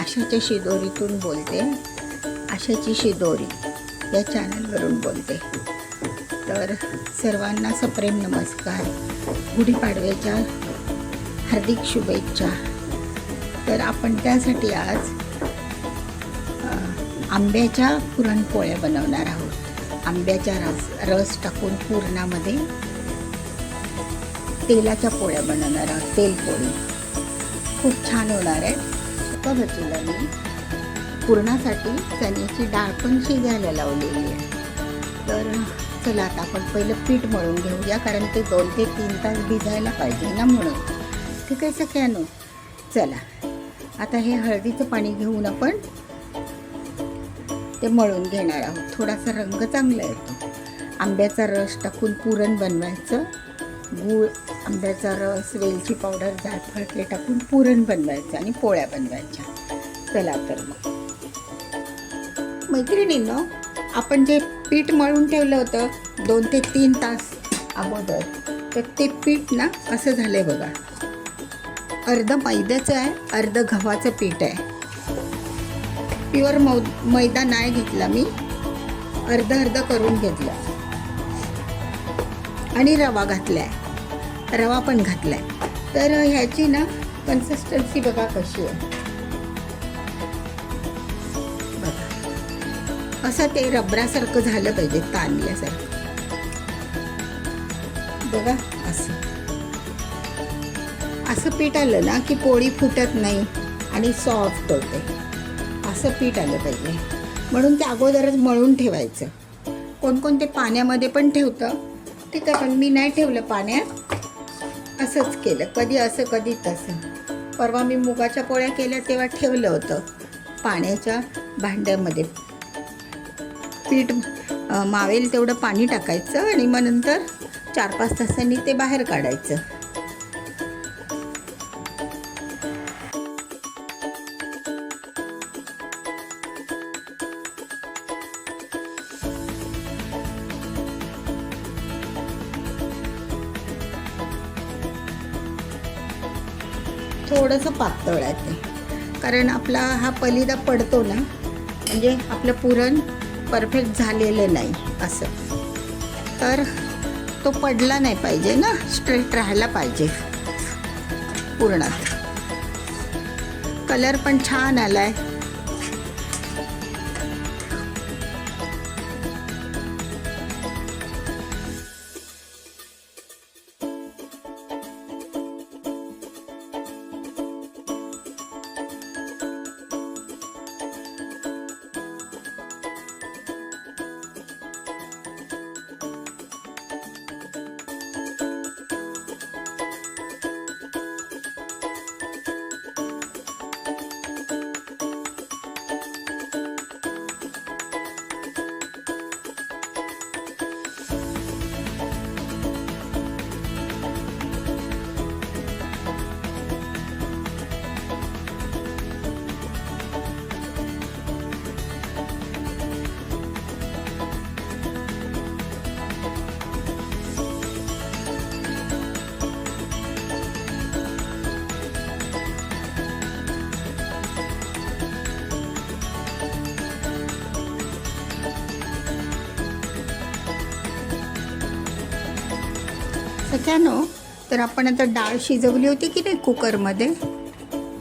आशाच्या शिदोरीतून बोलते. आशाची शिदोरी या चॅनलवरून बोलते. तर सर्वांना सप्रेम नमस्कार, गुढीपाडव्याच्या हार्दिक शुभेच्छा. तर आपण त्यासाठी आज आंब्याच्या पुरणपोळ्या बनवणार आहोत. आंब्याचा रस टाकून पुरणामध्ये तेलाच्या पोळ्या बनवणार आहोत. तेलपोळी खूप छान होणार आहे. आता बचूला मी पुरणासाठी चण्याची डाळ पण शिजायला लावलेली आहे. तर चला आता आपण पहिलं पीठ मळून घेऊया, कारण ते 2 ते 3 तास भिजायला पाहिजे ना, म्हणून. ठीक आहे सगळ्यांनो, चला आता हे हळदीचं पाणी घेऊन आपण ते मळून घेणार आहोत. थोडासा रंग चांगला येतो. आंब्याचा रस टाकून पुरण बनवायचं. गूळ, आंब्याचा रस, वेलची पावडर, जायफळ ते टाकून पुरण बनवायचं आणि पोळ्या बनवायच्या. चला तर मग मैत्रिणींनो, आपण जे पीठ मळून ठेवलं होतं 2 ते 3 तास अगोदर, तर ते पीठ ना असं झालं आहे बघा. अर्ध मैद्याचं आहे, अर्ध गव्हाचं पीठ आहे. प्युअर मैदा नाही घेतला मी, अर्ध करून घेतलं. आणि रवा घातला आहे, रवा पण घातला आहे. तर ह्याची ना कन्सिस्टन्सी बघा कशी आहे. बघा असं ते रबरासारखं झालं पाहिजे, ताणल्यासारखं. बघा असं पीठ आलं ना की पोळी फुटत नाही आणि सॉफ्ट होते. असं पीठ आलं पाहिजे, म्हणून ते अगोदरच मळून ठेवायचं. कोणकोणते पाण्यामध्ये पण ठेवतं, ठीक आहे, पण मी नाही ठेवलं पाण्यात. असंच केलं, कधी असं कधी तसं. परवा मी मुगाच्या पोळ्या केल्या तेव्हा ठेवलं होतं पाण्याच्या भांड्यामध्ये. पीठ मावेल तेवढं पाणी टाकायचं आणि मग नंतर 4-5 तासांनी ते बाहेर काढायचं. थोडंसं पातळ आहे ते, कारण आपला हा पलिदा पडतो ना, म्हणजे आपलं पुरण परफेक्ट झालेलं नाही असं. तर तो पडला नाही पाहिजे ना, स्ट्रेट राहायला पाहिजे पुरणात. कलर पण छान आला आहे. सगळ्यांनो, तर आपण आता डाळ शिजवली होती की नाही कुकरमध्ये.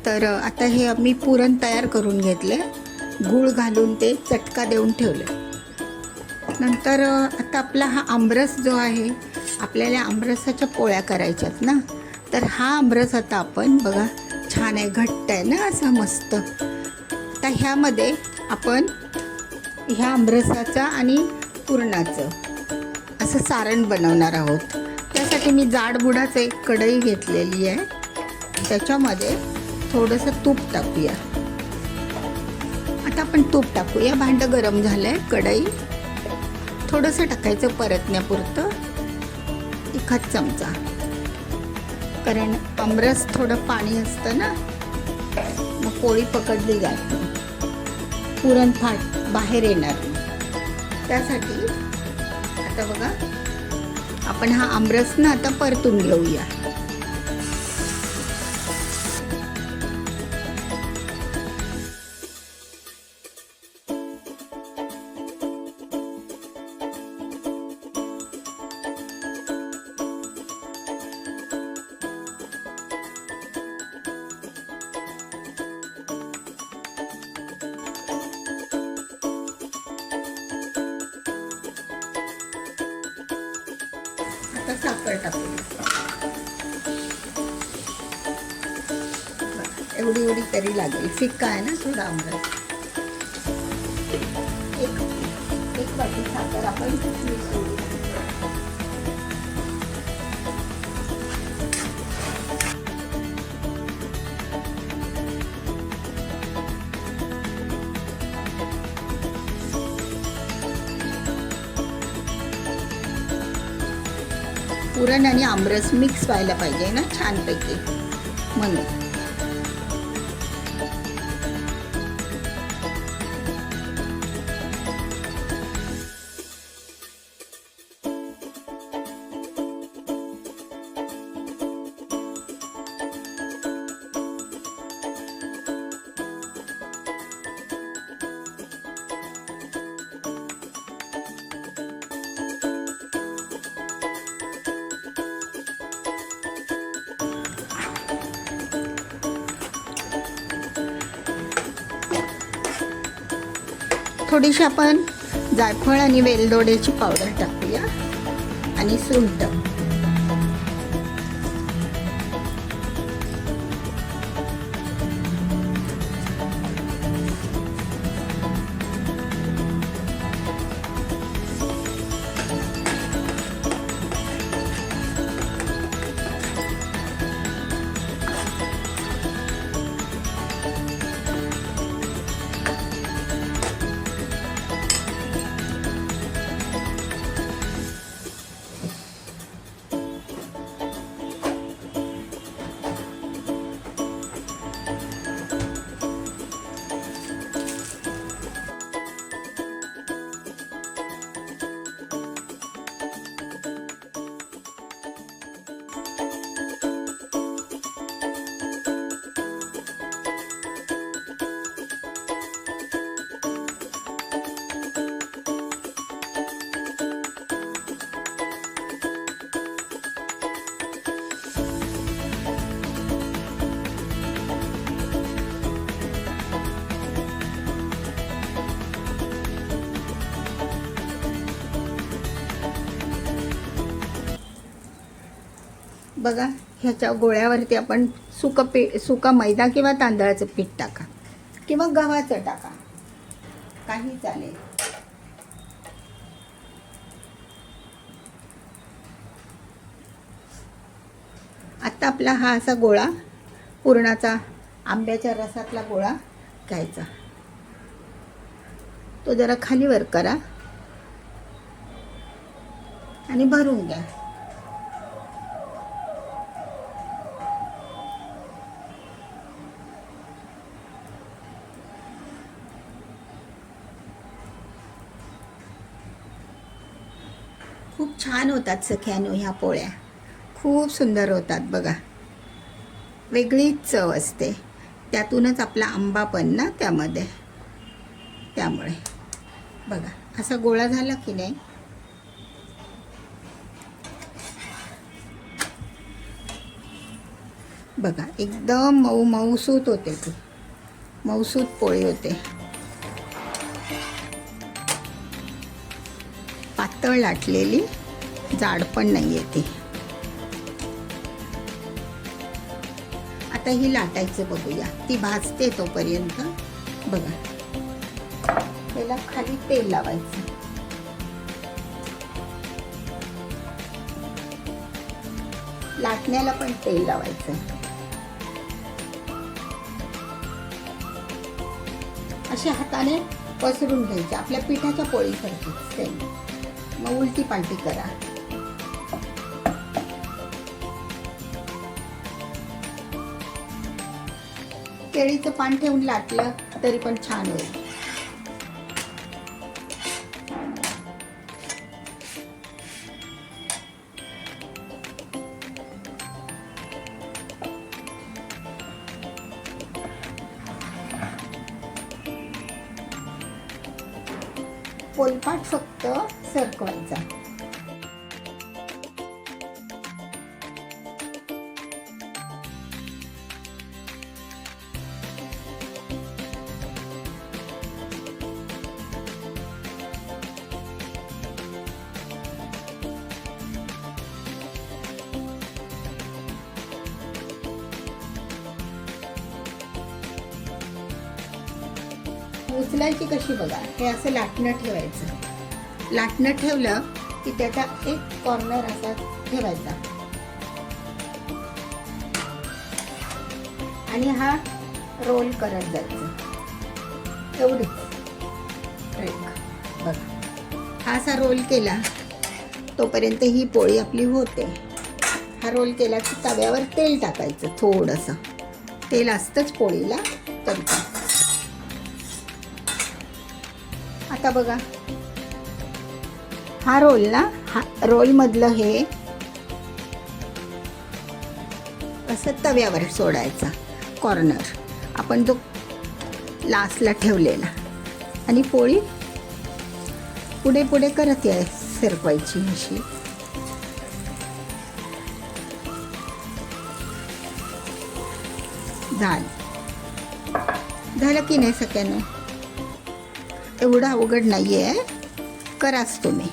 तर आता हे मी पुरण तयार करून घेतले. गूळ घालून ते चटका देऊन ठेवले. नंतर आता आपला हा आमरस जो आहे, आपल्याला आमरसाच्या पोळ्या करायच्यात ना. तर हा आमरस आता आपण बघा, छान आहे, घट्ट आहे ना असा मस्त. आता ह्यामध्ये आपण ह्या आमरसाचा आणि पुरणाचं असं सारण बनवणार आहोत. त्यासाठी मी जाडबुडाचं एक कढई घेतलेली आहे. त्याच्यामध्ये थोडंसं तूप टाकूया. आता आपण तूप टाकूया. भांडं गरम झालं आहे, कढई थोडंसं टाकायचं परतण्यापुरतं, 1 चमचा. कारण आमरस थोडं पाणी असतं ना, मग पोळी पकडली जात नाही, पुरण बाहेर येणार नाही. त्यासाठी आता बघा, आपण हा आमरस ना आता परतून घेऊया. साखर टाकूया. एवढी एवढी तरी लागेल, फिक्का आहे ना थोडा आंबट. एक वाटी साखर आपण मिसळू. पुरण आणि आमरस मिक्स व्हायला पाहिजे ना छानपैकी, म्हणून. थोडीशी आपण जायफळ आणि वेलदोड्याची पावडर टाकूया आणि सुंठ. बघा, ह्याच्या गोळ्यावरती आपण सुका मैदा किंवा तांदळाचं पीठ टाका किंवा गव्हाचं टाका, काही चालेल. आता आपला हा असा गोळा, पुरणाचा आंब्याच्या रसातला गोळा घ्यायचा. तो जरा खाली वर करा आणि भरून घ्या. खूप छान होतात सख्यानो ह्या पोळ्या, खूप सुंदर होतात बघा. वेगळीच चव असते, त्यातूनच आपला आंबा पण ना त्यामध्ये. त्यामुळे बघा, असा गोळा झाला की नाही, बघा एकदम मऊ मऊसूत होते, ती मऊसूत पोळी होते. पातळ लाटलेली, जाड पण नाही आहे ती. आता ही लाटायचं बघूया, ती भाजते तोपर्यंत. बघा, त्याला खाली तेल लावायचं. लाटण्याला पण तेल लावायचं. अशा हाताने पसरून घ्यायचे, आपल्या पिठाच्या पोळीसारखीच सेम. मग उलटी पालटी करा. केळीचं पान ठेवून लाटलं तरी पण छान होईल. पोलपाट फक्त सरकवायचा. उचलायची कशी बघा, हे असं लाटणं ठेवायचं. लाटणं ठेवलं की त्याचा एक कॉर्नर असा ठेवायचा आणि हा रोल करत जायचं. एवढंच ट्रिक बघा. हा असा रोल केला तोपर्यंत ही पोळी आपली होते. हा रोल केला की तव्यावर तेल टाकायचं, थोडंसं तेल असतंच पोळीला करता. आता बघा हा रोल ना, हा रोलमधलं हे असं तव्यावर सोडायचा कॉर्नर आपण जो लास्टला ठेवलेला, आणि पोळी पुढे पुढे करत सरकवायची अशी. झालं की नाही सगळ्यांना? एवढं अवघड नाही आहे, कराच तुम्ही.